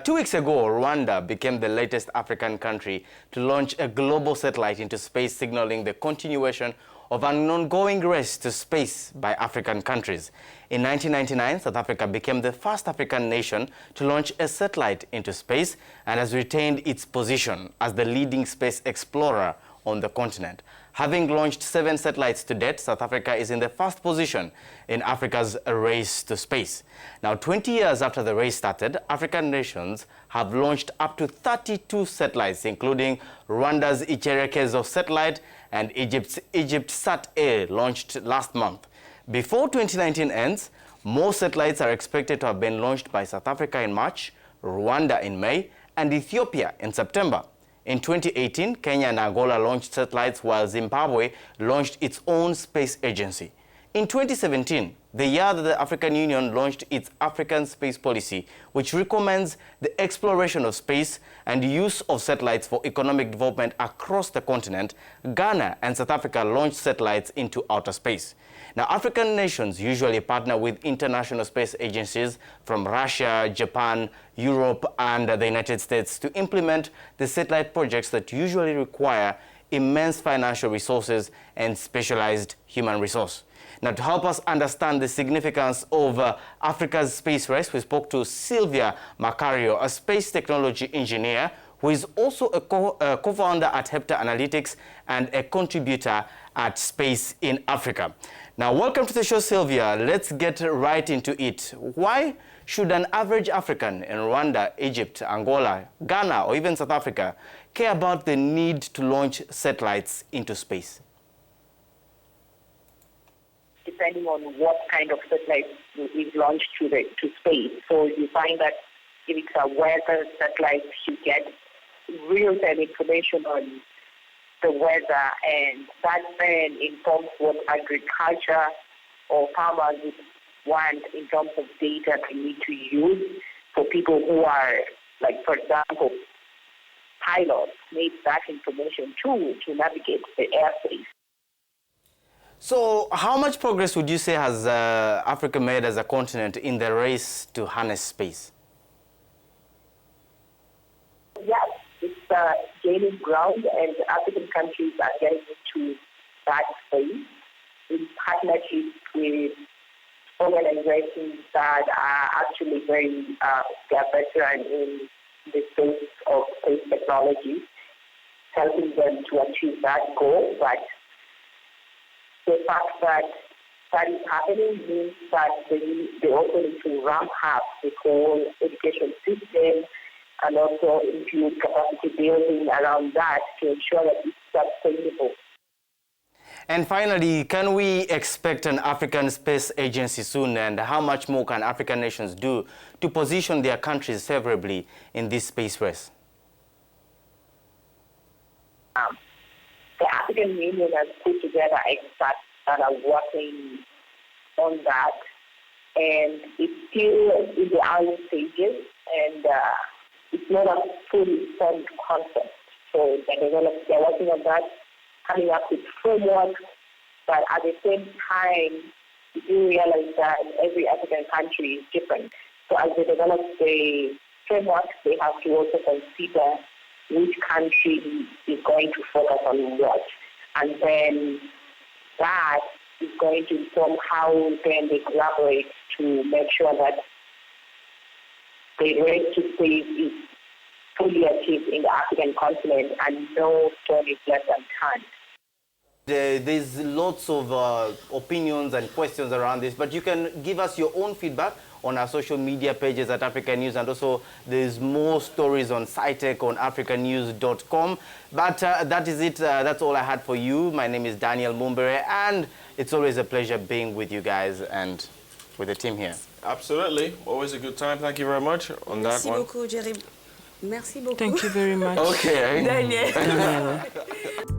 2 weeks ago, Rwanda became the latest African country to launch a global satellite into space, signaling the continuation of an ongoing race to space by African countries. In 1999, South Africa became the first African nation to launch a satellite into space and has retained its position as the leading space explorer on the continent. Having launched 7 satellites to date, South Africa is in the first position in Africa's race to space. Now, 20 years after the race started, African nations have launched up to 32 satellites, including Rwanda's Icyerekezo satellite and Egypt's EgyptSat-A, launched last month. Before 2019 ends, more satellites are expected to have been launched by South Africa in March, Rwanda in May, and Ethiopia in September. In 2018, Kenya and Angola launched satellites, while Zimbabwe launched its own space agency. In 2017, the year that the African Union launched its African Space Policy, which recommends the exploration of space and use of satellites for economic development across the continent, Ghana and South Africa launched satellites into outer space. Now, African nations usually partner with international space agencies from Russia, Japan, Europe, and the United States to implement the satellite projects that usually require immense financial resources and specialized human resource. Now, to help us understand the significance of Africa's space race, we spoke to Sylvia Macario, a space technology engineer who is also a co-founder at Hepta Analytics and a contributor at Space in Africa. Now, welcome to the show, Sylvia. Let's get right into it. Why should an average African in Rwanda, Egypt, Angola, Ghana, or even South Africa care about the need to launch satellites into space? Depending on what kind of satellite is launched to space. So you find that if it's a weather satellite, you get real-time information on the weather, and that then informs what agriculture or farmers would want in terms of data they need to use for people who are, like, for example, pilots need that information too to navigate the airspace. So how much progress would you say has Africa made as a continent in the race to harness space? Yes, it's gaining ground, and African countries are getting into that space in partnership with organizations that are actually very they're veteran in the space of space technology, helping them to achieve that goal. But the fact that that is happening means that they also need to ramp up the whole education system and also include capacity building around that to ensure that it's sustainable. And finally, can we expect an African space agency soon, and how much more can African nations do to position their countries favorably in this space race? The African Union has put together experts that are working on that, and it's still in the early stages, and it's not a fully formed concept. So they're working on that, coming up with framework, but at the same time, you do realize that every African country is different. So as they develop the framework, they have to also consider which country is going to focus on what. And then that is going to inform how then they collaborate to make sure that the race to space is fully achieved in the African continent and no stone is left unturned. There's lots of opinions and questions around this, but you can give us your own feedback on our social media pages at Africanews, and also there's more stories on SciTech on africanews.com. But that is it. That's all I had for you. My name is Daniel Mumbere, and it's always a pleasure being with you guys and with the team here. Absolutely. Always a good time. Thank you very much on that one. Merci beaucoup, Jerry. Merci beaucoup. Thank you very much. Okay. Daniel.